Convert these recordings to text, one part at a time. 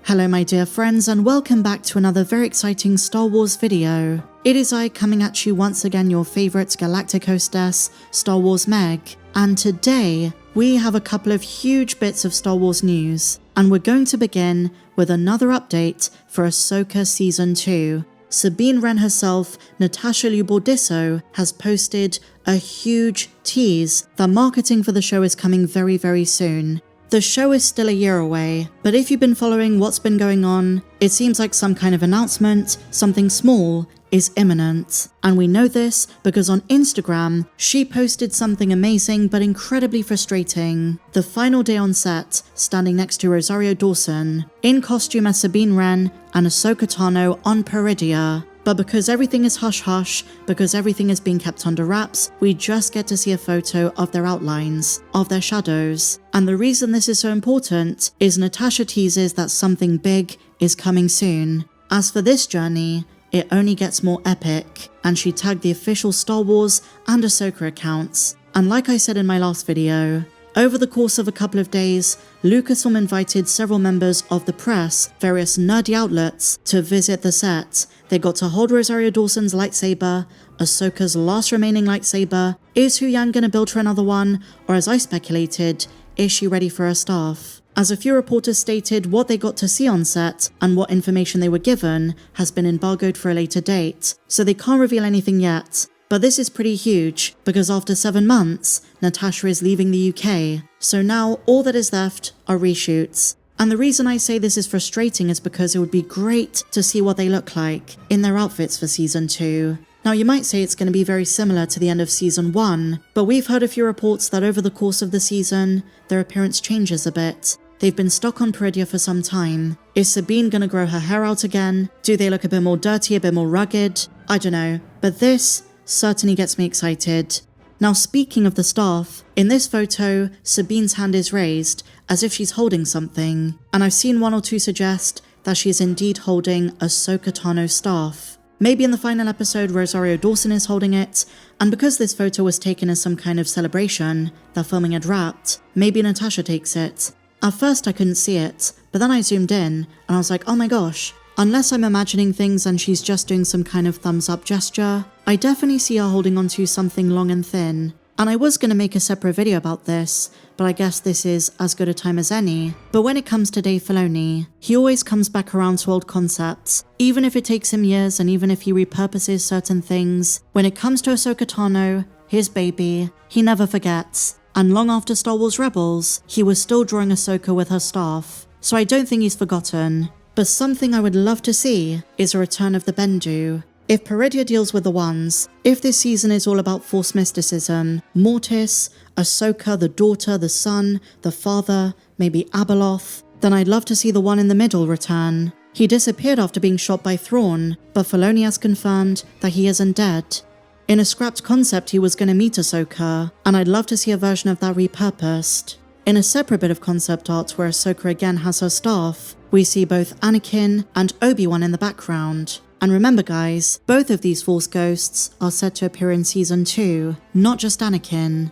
Hello my dear friends and welcome back to another very exciting Star Wars video. It is I coming at you once again, your favourite galactic hostess, Star Wars Meg, and today we have a couple of huge bits of Star Wars news, and we're going to begin with another update for Ahsoka Season 2. Sabine Wren herself, Natasha Liu Bordizzo, has posted a huge tease that marketing for the show is coming very, very soon. The show is still a year away, but if you've been following what's been going on, it seems like some kind of announcement, something small, is imminent. And we know this because on Instagram, she posted something amazing but incredibly frustrating. The final day on set, standing next to Rosario Dawson, in costume as Sabine Wren and Ahsoka Tano on Peridea. But because everything is hush-hush, because everything is being kept under wraps, we just get to see a photo of their outlines, of their shadows. And the reason this is so important is Natasha teases that something big is coming soon. As for this journey, it only gets more epic, and she tagged the official Star Wars and Ahsoka accounts. And like I said in my last video, over the course of a couple of days, Lucasfilm invited several members of the press, various nerdy outlets, to visit the set. They got to hold Rosario Dawson's lightsaber, Ahsoka's last remaining lightsaber. Is Huyang gonna build her another one? Or as I speculated, is she ready for her staff? As a few reporters stated, what they got to see on set and what information they were given has been embargoed for a later date, so they can't reveal anything yet. But this is pretty huge, because after 7 months, Natasha is leaving the UK, so now all that is left are reshoots. And the reason I say this is frustrating is because it would be great to see what they look like in their outfits for Season 2. Now you might say it's going to be very similar to the end of Season 1, but we've heard a few reports that over the course of the season, their appearance changes a bit. They've been stuck on Peridea for some time. Is Sabine going to grow her hair out again? Do they look a bit more dirty, a bit more rugged? I don't know, but this certainly gets me excited. Now speaking of the staff, in this photo, Sabine's hand is raised as if she's holding something, and I've seen one or two suggest that she is indeed holding Ahsoka Tano's staff. Maybe in the final episode Rosario Dawson is holding it, and because this photo was taken as some kind of celebration that filming had wrapped, maybe Natasha takes it. At first I couldn't see it, but then I zoomed in and I was like, oh my gosh, unless I'm imagining things and she's just doing some kind of thumbs up gesture, I definitely see her holding onto something long and thin. And I was going to make a separate video about this, but I guess this is as good a time as any. But when it comes to Dave Filoni, he always comes back around to old concepts. Even if it takes him years and even if he repurposes certain things, when it comes to Ahsoka Tano, his baby, he never forgets. And long after Star Wars Rebels, he was still drawing Ahsoka with her staff. So I don't think he's forgotten. But something I would love to see is a return of the Bendu. If Peridea deals with the ones, if this season is all about Force mysticism, Mortis, Ahsoka, the daughter, the son, the father, maybe Abeloth, then I'd love to see the one in the middle return. He disappeared after being shot by Thrawn, but Filoni has confirmed that he isn't dead. In a scrapped concept he was going to meet Ahsoka, and I'd love to see a version of that repurposed. In a separate bit of concept art where Ahsoka again has her staff, we see both Anakin and Obi-Wan in the background. And remember guys, both of these Force ghosts are said to appear in Season 2, not just Anakin.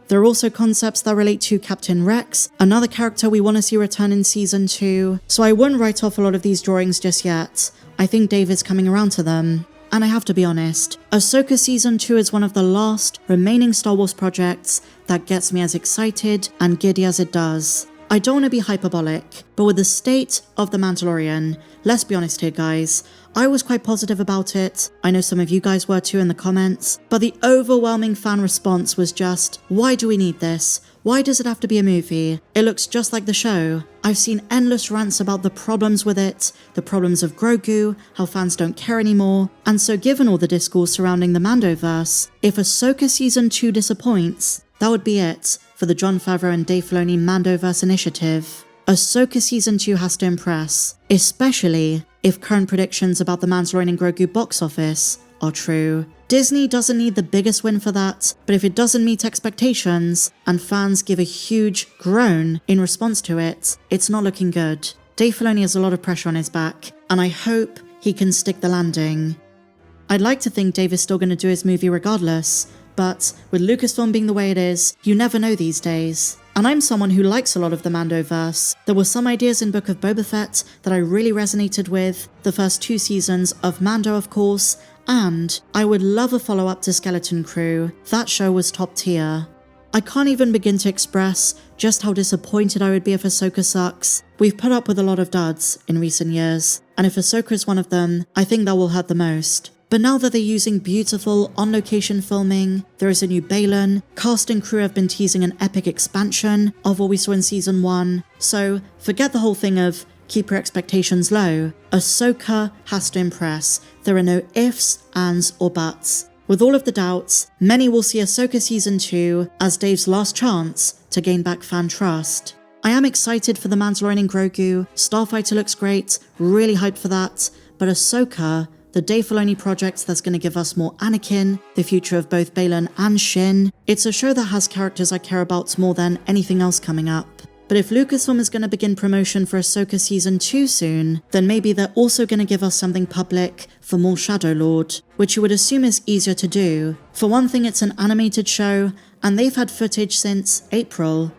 There are also concepts that relate to Captain Rex, another character we want to see return in Season 2, so I wouldn't write off a lot of these drawings just yet. I think Dave is coming around to them. And I have to be honest, Ahsoka Season 2 is one of the last remaining Star Wars projects that gets me as excited and giddy as it does. I don't want to be hyperbolic, but with the state of The Mandalorian, let's be honest here guys, I was quite positive about it. I know some of you guys were too in the comments, but the overwhelming fan response was just, why do we need this? Why does it have to be a movie? It looks just like the show. I've seen endless rants about the problems with it, the problems of Grogu, how fans don't care anymore, and so given all the discourse surrounding the Mandoverse, if Ahsoka Season 2 disappoints, that would be it for the Jon Favreau and Dave Filoni Mandoverse initiative. Ahsoka Season 2 has to impress, especially if current predictions about the Mandalorian and Grogu box office are true. Disney doesn't need the biggest win for that, but if it doesn't meet expectations, and fans give a huge groan in response to it, it's not looking good. Dave Filoni has a lot of pressure on his back, and I hope he can stick the landing. I'd like to think Dave is still going to do his movie regardless, but with Lucasfilm being the way it is, you never know these days. And I'm someone who likes a lot of the Mandoverse. There were some ideas in Book of Boba Fett that I really resonated with, the first 2 seasons of Mando of course, and I would love a follow-up to Skeleton Crew. That show was top tier. I can't even begin to express just how disappointed I would be if Ahsoka sucks. We've put up with a lot of duds in recent years, and if Ahsoka is one of them, I think that will hurt the most. But now that they're using beautiful, on-location filming, there is a new Baylan, cast and crew have been teasing an epic expansion of what we saw in Season 1, so forget the whole thing of keep your expectations low. Ahsoka has to impress. There are no ifs, ands, or buts. With all of the doubts, many will see Ahsoka Season 2 as Dave's last chance to gain back fan trust. I am excited for the Mandalorian and Grogu, Starfighter looks great, really hyped for that, but Ahsoka, the Dave Filoni project that's going to give us more Anakin, the future of both Baylan and Shin. It's a show that has characters I care about more than anything else coming up. But if Lucasfilm is going to begin promotion for Ahsoka Season 2 soon, then maybe they're also going to give us something public for more Shadow Lord, which you would assume is easier to do. For one thing, it's an animated show, and they've had footage since April.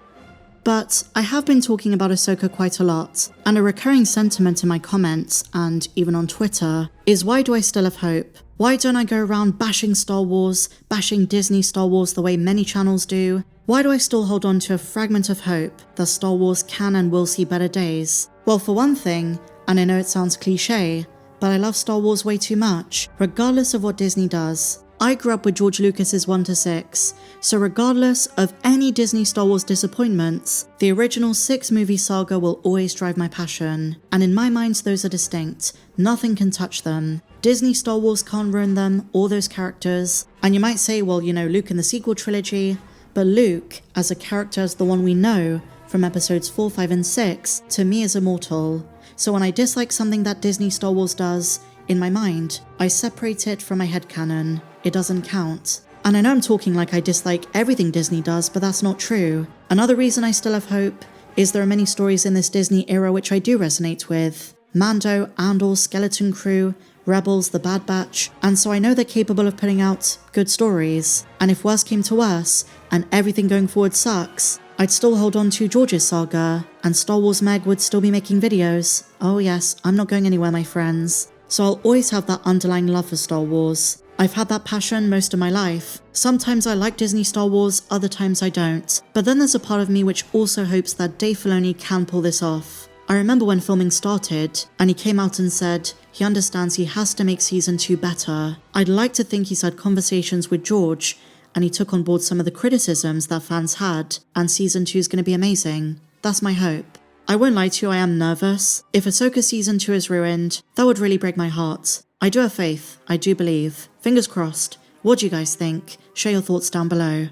But I have been talking about Ahsoka quite a lot, and a recurring sentiment in my comments, and even on Twitter, is why do I still have hope? Why don't I go around bashing Star Wars, bashing Disney Star Wars the way many channels do? Why do I still hold on to a fragment of hope that Star Wars can and will see better days? Well, for one thing, and I know it sounds cliche, but I love Star Wars way too much, regardless of what Disney does. I grew up with George Lucas's 1 to 6, so regardless of any Disney Star Wars disappointments, the original 6-movie saga will always drive my passion, and in my mind those are distinct, nothing can touch them. Disney Star Wars can't ruin them, or those characters, and you might say, well, you know, Luke in the sequel trilogy, but Luke, as a character as the one we know from episodes 4, 5 and 6, to me is immortal. So when I dislike something that Disney Star Wars does, in my mind, I separate it from my headcanon. It doesn't count. And I know I'm talking like I dislike everything Disney does, but that's not true. Another reason I still have hope is there are many stories in this Disney era which I do resonate with. Mando, Andor, Skeleton Crew, Rebels, The Bad Batch, and so I know they're capable of putting out good stories. And if worse came to worse, and everything going forward sucks, I'd still hold on to George's saga, and Star Wars Meg would still be making videos. Oh yes, I'm not going anywhere, my friends. So I'll always have that underlying love for Star Wars. I've had that passion most of my life. Sometimes I like Disney Star Wars, other times I don't. But then there's a part of me which also hopes that Dave Filoni can pull this off. I remember when filming started, and he came out and said he understands he has to make Season 2 better. I'd like to think he's had conversations with George, and he took on board some of the criticisms that fans had, and Season 2 is going to be amazing. That's my hope. I won't lie to you, I am nervous. If Ahsoka Season 2 is ruined, that would really break my heart. I do have faith, I do believe. Fingers crossed. What do you guys think? Share your thoughts down below.